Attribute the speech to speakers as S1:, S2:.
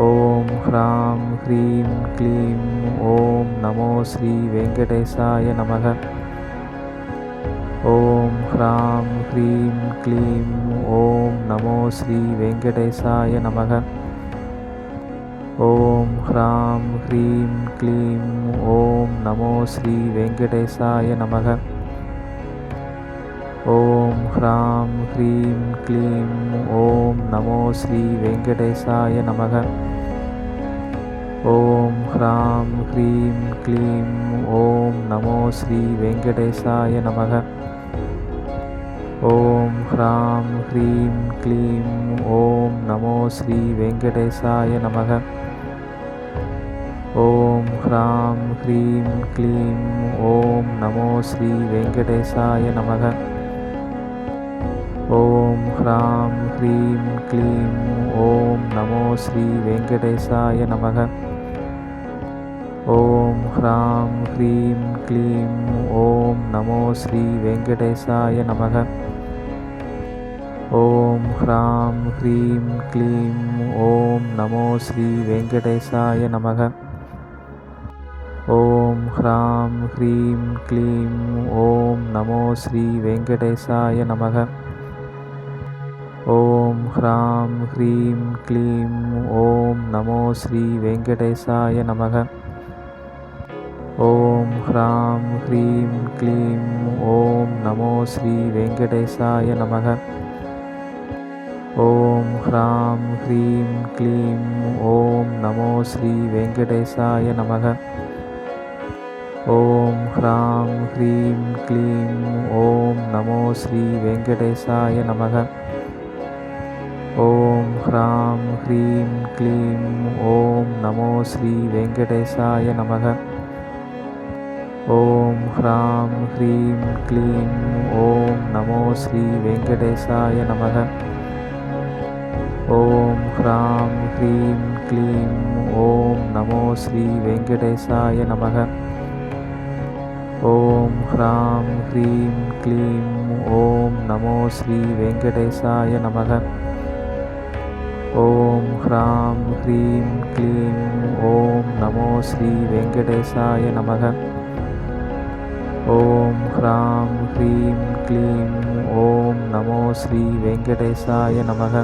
S1: ஓம் ஹ்ராம் ஹ்ரீம் க்ளீம் ஓம் நமோ ஸ்ரீ வெங்கடேசாய நமக. ஓம் ஹ்ராம் ஹ்ரீம் க்ளீம் ஓம் நமோ ஸ்ரீ வெங்கடேசாய நமக. ஓம் ஹ்ராம் ஹ்ரீம் க்ளீம் ஓம் நமோ ஸ்ரீ வெங்கடேசாய நமக. ஓம் ஹ்ராம் ஹ்ரீம் க்ளீம் ஓம் நமோ ஸ்ரீ வெங்கடேசாய நமக. ஓம் ஹ்ராம் ஹ்ரீம் க்ளீம் ஓம் நமோ ஸ்ரீ வெங்கடேசாய நமக. ஓம் ஹ்ராம் ஹ்ரீம் க்ளீம் ஓம் நமோ ஸ்ரீ வெங்கடேசாய நமக. ஓம் ஹ்ராம் ஹ்ரீம் க்ளீம் ஓம் நமோ ஸ்ரீ வெங்கடேசாய நமக. ஓம் ஹ்ராம் ஹ்ரீம் க்ளீம் ஓம் நமோ ஸ்ரீ வெங்கடேசாய நமக. ஓம் ஹ்ராம் ஹ்ரீம் க்ளீம் ஓம் நமோ ஸ்ரீ வெங்கடேசாய நமக. ஓம் ஹ்ராம் ஹ்ரீம் க்ளீம் ஓம் நமோ ஸ்ரீ வெங்கடேசாய நமக. ஓம் ஹ்ராம் ஹ்ரீம் க்ளீம் ஓம் நமோ ஸ்ரீ வெங்கடேசாய நமக. ஓம் ஹ்ராம் ஹ்ரீம் க்ளீம் ஓம் நமோ ஸ்ரீ வெங்கடேசாய நமக. ஓம் ஹ்ராம் ஹ்ரீம் க்ளீம் ஓம் நமோ ஸ்ரீ வெங்கடேசாய நமக. ஓம் ஹ்ராம் ஹ்ரீம் க்ளீம் ஓம் நமோ ஸ்ரீ வெங்கடேசாய நமக. ஓம் ஹ்ராம் ஹ்ரீம் க்ளீம் ஓம் நமோ ஸ்ரீ வெங்கடேசாய நமக. ஓம் ஹ்ராம் ஹ்ரீம் க்ளீம் ஓம் நமோ ஸ்ரீ வெங்கடேசாய நமக. ஓம் ஹ்ராம் ஹ்ரீம் க்ளீம் ஓம் நமோ ஸ்ரீ வெங்கடேசாய நமக. ஓம் ஹ்ராம் ஹ்ரீம் க்ளீம் ஓம் நமோ ஸ்ரீ வெங்கடேசாய நமக. ஓம் ஹ்ராம் ஹ்ரீம் க்ளீம் ஓம் நமோ ஸ்ரீ வெங்கடேசாய நமக. ஓம் ஹ்ராம் ஹ்ரீம் க்ளீம் ஓம் நமோ ஸ்ரீ வெங்கடேசாய நமக. ஓம் ஹ்ராம் ஹ்ரீம் க்ளீம் ஓம் நமோ ஸ்ரீ வெங்கடேசாய நமக.